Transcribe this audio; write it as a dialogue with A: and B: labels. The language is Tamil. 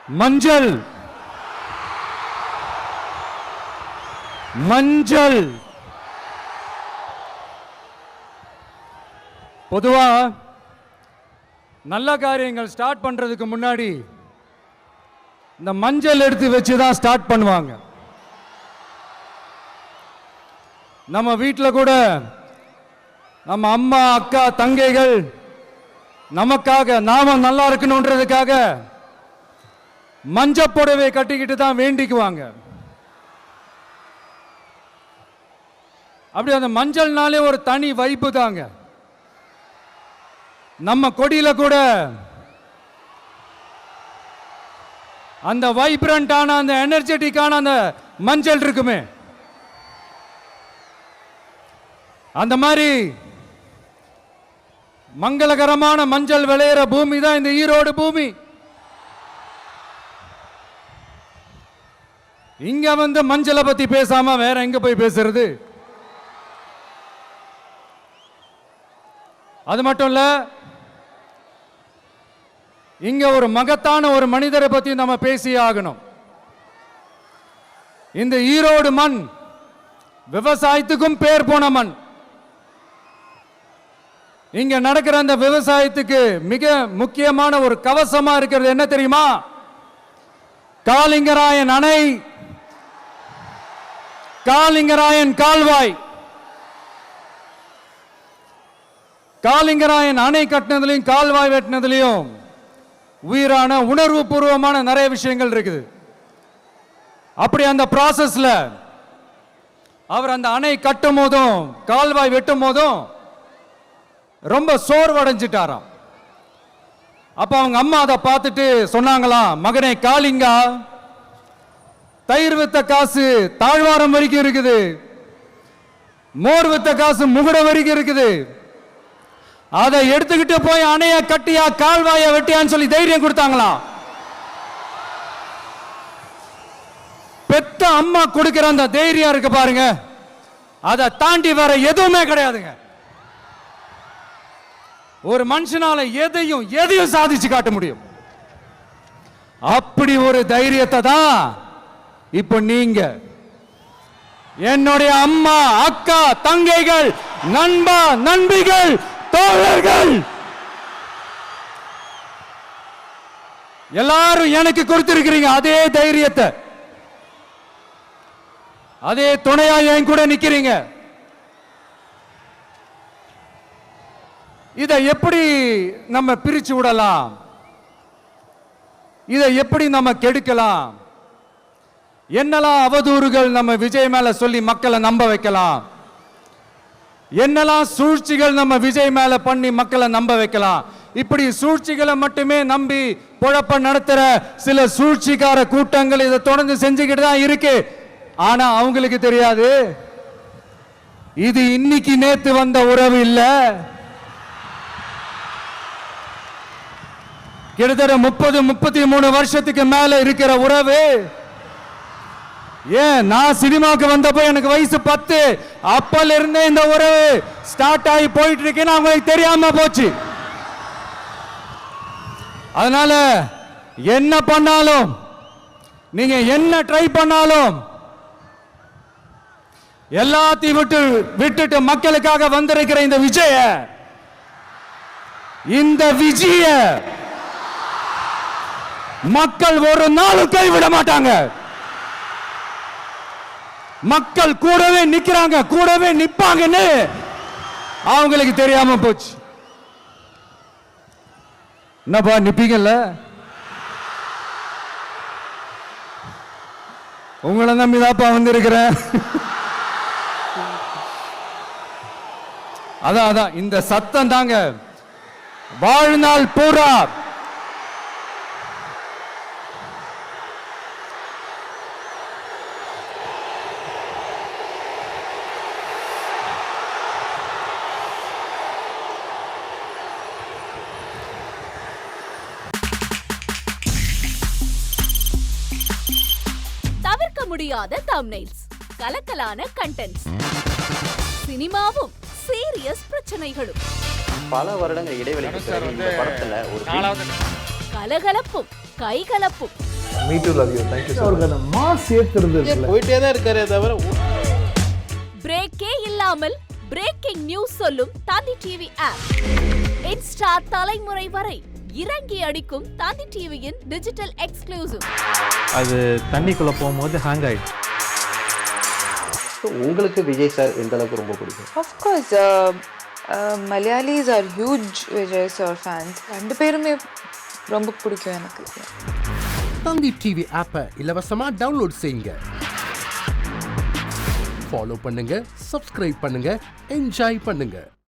A: மஞ்சள் மஞ்சள் பொதுவா நல்ல காரியங்கள் ஸ்டார்ட் பண்றதுக்கு முன்னாடி இந்த மஞ்சள் எடுத்து வச்சு தான் ஸ்டார்ட் பண்ணுவாங்க. நம்ம வீட்டில் கூட நம்ம அம்மா அக்கா தங்கைகள் நமக்காக நாம நல்லா இருக்கணும்ன்றதுக்காக மஞ்சள் புடவை கட்டிக்கிட்டு தான் வேண்டிக்குவாங்க. அப்படி அந்த மஞ்சள்னாலே ஒரு தனி வைப்பு தாங்க. நம்ம கொடியில கூட அந்த வைப்ரண்டான அந்த எனர்ஜெட்டிக்கான அந்த மஞ்சள் இருக்குமே, அந்த மாதிரி மங்களகரமான மஞ்சள் விளையிற பூமி தான் இந்த ஈரோடு பூமி. இங்க வந்து மஞ்சளை பத்தி பேசாம வேற எங்க போய் பேசுறது? அது மட்டும் இல்ல, இங்க ஒரு மகத்தான ஒரு மனிதரை பத்தி நம்ம பேசியே ஆகணும். இந்த ஈரோடு மண் விவசாயத்துக்கும் பேர் போன மண். இங்க நடக்கிற அந்த விவசாயத்துக்கு மிக முக்கியமான ஒரு கவசமா இருக்கிறது என்ன தெரியுமா? காலிங்கராயன் அணை, காலிங்கராயன் கால்வாய். காலிங்கராயன் அணை கட்டினதுலையும் கால்வாய் வெட்டினதுலையும் உயிரான உணர்வு பூர்வமான நிறைய விஷயங்கள் இருக்குது. அப்படி அந்த ப்ராசஸ்ல அவர் அந்த அணை கட்டும் போதும் கால்வாய் வெட்டும் போதும் ரொம்ப சோர்வடைஞ்சிட்டாராம். அப்ப அவங்க அம்மா அதை பார்த்துட்டு சொன்னாங்களாம், மகனே காளிங்கா, தயிர் வித்த காசு தாழ்வாரம் வரைக்கும் இருக்குது, மோர் வித்த காசு முகுட வரைக்கும் இருக்குது, அதை எடுத்துக்கிட்டு போய் அணைய கட்டியா கால்வாய வெட்டியான்னு சொல்லி தைரியம் கொடுத்தாங்களாம். பெத்த அம்மா கொடுக்கிற அந்த தைரியம் இருக்கு பாருங்க, அதை தாண்டி வேற எதுவுமே கிடையாதுங்க. ஒரு மனுஷனால எதையும் சாதிச்சு காட்ட முடியும். அப்படி ஒரு தைரியத்தை தான் இப்ப நீங்க என்னுடைய அம்மா அக்கா தங்கைகள் நண்பா நண்பிகள் தோழர்கள் எல்லாரும் எனக்கு கொடுத்திருக்கிறீங்க. அதே தைரியத்தை, அதே துணையா என் கூட நிக்கிறீங்க. இதை எப்படி நம்ம பிரிச்சு விடலாம்? இதை எப்படி நம்ம கெடுக்கலாம்? என்னெல்லாம் அவதூறுகள் நம்ம விஜய் மேல சொல்லி மக்களை நம்ப வைக்கலாம்? என்னெல்லாம் சூழ்ச்சிகள் நம்ம விஜய் மேல பண்ணி மக்களை நம்ப வைக்கலாம்? இப்படி சூழ்ச்சிகளை மட்டுமே நம்பி பொழப்ப நடத்துற சில சூழ்ச்சிக்கார கூட்டங்கள் இதை தொடர்ந்து செஞ்சுக்கிட்டு தான் இருக்கு. ஆனா அவங்களுக்கு தெரியாது, இது இன்னைக்கு நேத்து வந்த உறவு இல்ல. கிட்டத்தட்ட 30-33 வருஷத்துக்கு மேல இருக்கிற உறவு. ஏன் நான் சினிமாவுக்கு வந்தப்போ எனக்கு வயசு 10, அப்பல இருந்தே இந்த உறவு ஸ்டார்ட் ஆகி போயிட்டு இருக்குன்னு அவங்களுக்கு தெரியாம போச்சு. அதனால என்ன பண்ணாலும், நீங்க என்ன ட்ரை பண்ணாலும், எல்லாத்தையும் விட்டுட்டு மக்களுக்காக வந்திருக்கிற இந்த விஜய மக்கள் ஒரு நாளும் கைவிட மாட்டாங்க. மக்கள் கூடவே நிக்கிறாங்க, கூடவே நிப்பாங்கன்னு அவங்களுக்கு தெரியாம போச்சு. என்னப்பா நிப்பீங்கல்ல? உங்களை நம்பிதாப்பா வந்திருக்கிறேன். அதான் இந்த சத்தம் தாங்க வாழ்நாள் பூரா
B: முடியாத தம்ப்நெயில்ஸ், கலக்கலான கண்டென்ட்ஸ், சினிமாவும் சீரியஸ் பிரச்சனைகளும்,
C: பல வருடங்கள் இடைவெளிக்கு பிறகு இந்த படத்துல ஒரு
B: கலகலப்பும் கைகலப்பும்
C: me too love you. Thank you.
D: அவருக்கு அந்த மாஸ் ஏத்துறது இருக்குல்ல.
E: போயிட்டே தான் இருக்காரே தவிர
B: பிரேக்கே இல்லாமல் பிரேக்கிங் நியூஸ் சொல்லும் தந்தி டிவி ஆப். இன்ஸ்டா தலைமுறை வரை இறங்கி அடிக்கும் தந்தி டிவியின் டிஜிட்டல் எக்ஸ்க்ளூசிவ்.
F: அது தண்ணிக்குள்ள போகும்போது ஹேங் ஆயிடுச்சு.
E: உங்களுக்கு விஜய் சார் எந்த அளவுக்கு ரொம்ப பிடிக்கும்?
G: Of course, Malayalis are huge Vijay sir fans. ரெண்டு பேருமே ரொம்ப பிடிக்கும் எனக்கு.
H: தந்தி டிவி ஆப்பை இலவசமா டவுன்லோட் செய்யுங்க. ஃபாலோ பண்ணுங்க, சப்ஸ்கிரைப் பண்ணுங்க, என்ஜாய் பண்ணுங்க.